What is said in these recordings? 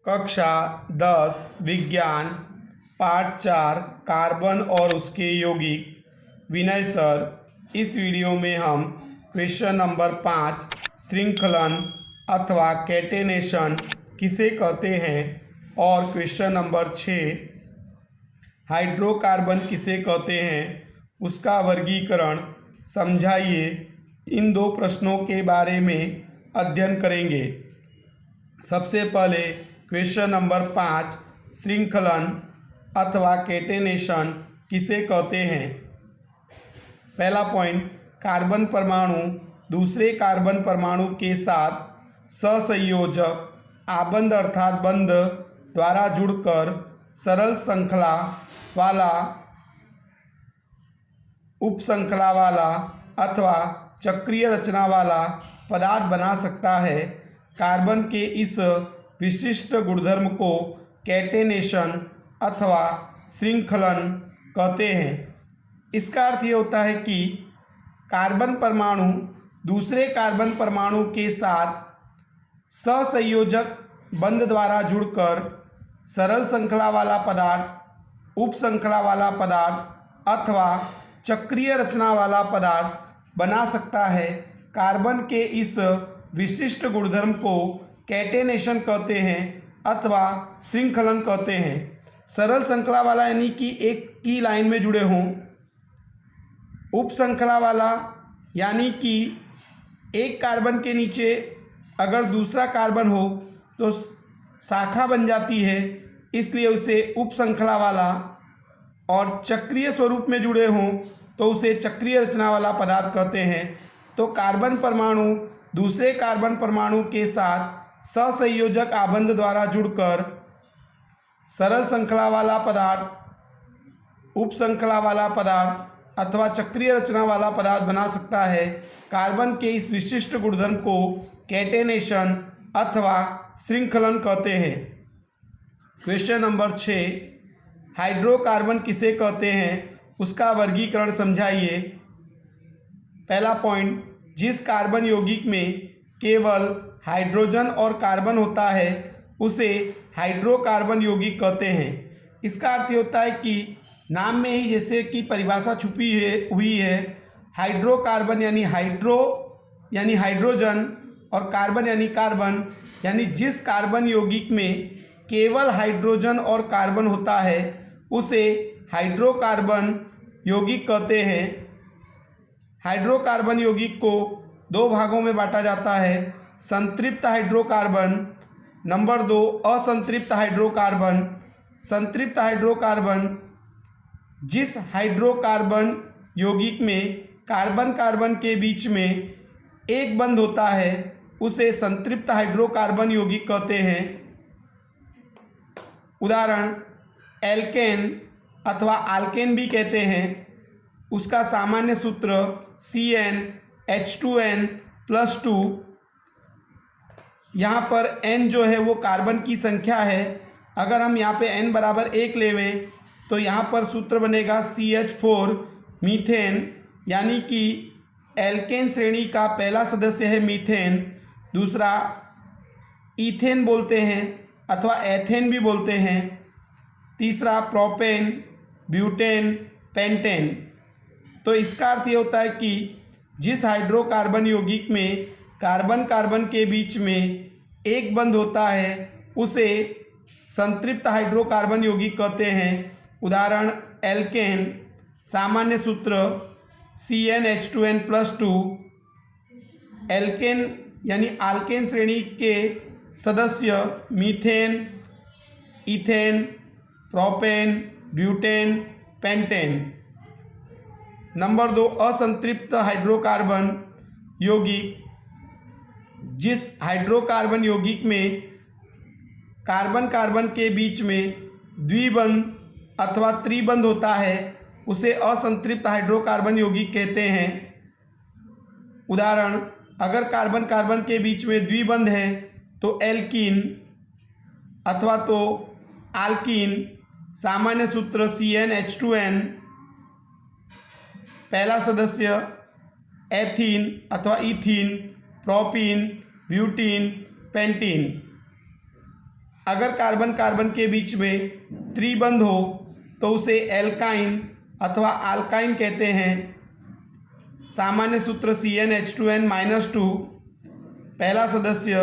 कक्षा 10 विज्ञान part 4 carbon और उसके यौगिक। विनय सर, इस वीडियो में हम क्वेश्चन नंबर 5 श्रृंखलन अथवा कैटेनेशन किसे कहते हैं और क्वेश्चन नंबर 6 हाइड्रोकार्बन किसे कहते हैं उसका वर्गीकरण समझाइए। इन दो प्रश्नों के बारे में अध्ययन करेंगे। सबसे पहले क्वेश्चन नंबर 5 श्रृंखलन अथवा कैटेनेशन किसे कहते हैं। पहला पॉइंट, कार्बन परमाणु दूसरे कार्बन परमाणु के साथ सहसंयोजक आबंध अर्थात बंध द्वारा जुड़कर सरल श्रृंखला वाला, उपश्रृंखला वाला अथवा चक्रीय रचना वाला पदार्थ बना सकता है। कार्बन के इस विशिष्ट गुणधर्म को कैटेनेशन अथवा श्रृंखलन कहते हैं। इसका अर्थ ये होता है कि कार्बन परमाणु दूसरे कार्बन परमाणु के साथ सहसंयोजक बंध द्वारा जुड़कर सरल श्रृंखला वाला पदार्थ, उपश्रृंखला वाला पदार्थ अथवा चक्रीय रचना वाला पदार्थ बना सकता है। कार्बन के इस विशिष्ट गुणधर्म को कैटेनेशन कहते हैं अथवा श्रृंखलन कहते हैं। सरल श्रृंखला वाला यानी कि एक की लाइन में जुड़े हों। उपश्रृंखला वाला यानी कि एक कार्बन के नीचे अगर दूसरा कार्बन हो तो शाखा बन जाती है, इसलिए उसे उपश्रृंखला वाला। और चक्रीय स्वरूप में जुड़े हों तो उसे चक्रीय रचना वाला पदार्थ कहते हैं। तो कार्बन परमाणु दूसरे कार्बन परमाणु के साथ सहसंयोजक आबंध द्वारा जुड़कर सरल श्रृंखला वाला पदार्थ, उपश्रृंखला वाला पदार्थ अथवा चक्रीय रचना वाला पदार्थ बना सकता है। कार्बन के इस विशिष्ट गुणधर्म को कैटेनेशन अथवा श्रृंखलन कहते हैं। क्वेश्चन नंबर 6 हाइड्रोकार्बन किसे कहते हैं उसका वर्गीकरण समझाइए। पहला पॉइंट, जिस कार्बन यौगिक में केवल हाइड्रोजन और कार्बन होता है उसे हाइड्रोकार्बन यौगिक कहते हैं। इसका अर्थ होता है कि नाम में ही जैसे कि परिभाषा छुपी हुई है। हाइड्रोकार्बन यानी हाइड्रो यानी हाइड्रोजन और कार्बन यानी कार्बन, यानी जिस कार्बन यौगिक में केवल हाइड्रोजन और कार्बन होता है उसे हाइड्रोकार्बन यौगिक कहते हैं। हाइड्रोकार्बन यौगिक को दो भागों में बांटा जाता है, संतृप्त हाइड्रोकार्बन, नंबर 2 असंतृप्त हाइड्रोकार्बन। संतृप्त हाइड्रोकार्बन जिस हाइड्रोकार्बन यौगिक में कार्बन कार्बन के बीच में एक बंध होता है उसे संतृप्त हाइड्रोकार्बन यौगिक कहते हैं। उदाहरण, एल्केन अथवा आल्केन भी कहते हैं। उसका सामान्य सूत्र CnH2n+2। यहाँ पर n जो है वो कार्बन की संख्या है। अगर हम यहाँ पे n बराबर 1 लेवें तो यहाँ पर सूत्र बनेगा CH4 मीथेन, यानी कि एल्केन श्रेणी का पहला सदस्य है मीथेन, दूसरा ईथेन बोलते हैं अथवा एथेन भी बोलते हैं, तीसरा प्रोपेन, ब्यूटेन, पेंटेन। तो इसका अर्थ ये होता है कि जिस हाइड्रोकार्बन यौगिक में कार्बन कार्बन के बीच में एक बंध होता है उसे संतृप्त हाइड्रोकार्बन यौगिक कहते हैं। उदाहरण, एल्केन, सामान्य सूत्र CnH2n+2। एल्केन यानी आल्केन श्रेणी के सदस्य methane, ethane, propane, butane, pentane. Number 2 असंतृप्त हाइड्रोकार्बन यौगिक, जिस हाइड्रोकार्बन यौगिक में कार्बन कार्बन के बीच में द्विबंध अथवा त्रिबंध होता है उसे असंतृप्त हाइड्रोकार्बन यौगिक कहते हैं। उदाहरण, अगर कार्बन कार्बन के बीच में द्विबंध है तो एल्कीन अथवा तो आल्कीन, सामान्य सूत्र CnH2n, पहला सदस्य एथीन अथवा इथीन, प्रोपीन, ब्यूटीन, पेंटीन। अगर कार्बन कार्बन के बीच में त्रिबंध हो तो उसे एल्काइन अथवा अल्काइन कहते हैं। सामान्य सूत्र CnH2n-2। पहला सदस्य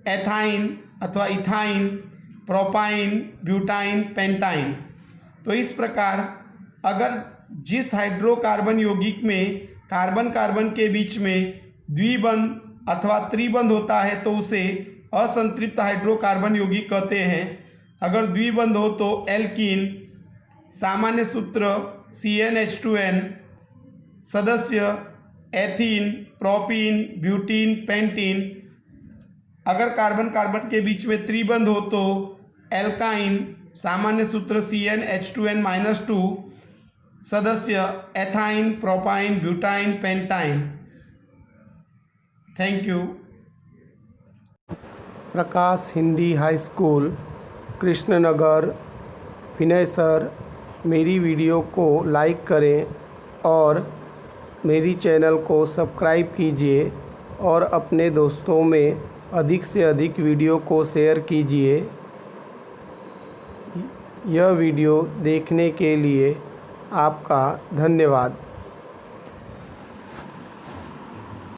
एथाइन अथवा इथाइन, प्रोपाइन, ब्यूटाइन, पेंटाइन। तो इस प्रकार अगर जिस हाइड्रोकार्बन यौगिक में कार्बन कार्बन के बीच में द्विबंध अथवा त्रिबंध होता है तो उसे असंतृप्त हाइड्रोकार्बन यौगिक कहते हैं। अगर द्विबंध हो तो एल्कीन। सामान्य सूत्र CnH2n। सदस्य एथीन, प्रोपीन, ब्यूटीन, पेंटीन। अगर कार्बन कार्बन के बीच में त्रिबंध हो तो एल्काइन। सामान्य सूत्र CnH2n-2। सदस्य ethyne, propyne, butyne, pentyne. Thank you. Prakash Hindi high school, Krishnanagar, Vinay sir. मेरी वीडियो को लाइक करें और मेरी चैनल को सब्सक्राइब कीजिए और अपने दोस्तों में अधिक से अधिक वीडियो को शेयर कीजिए। यह वीडियो देखने के लिए आपका धन्यवाद।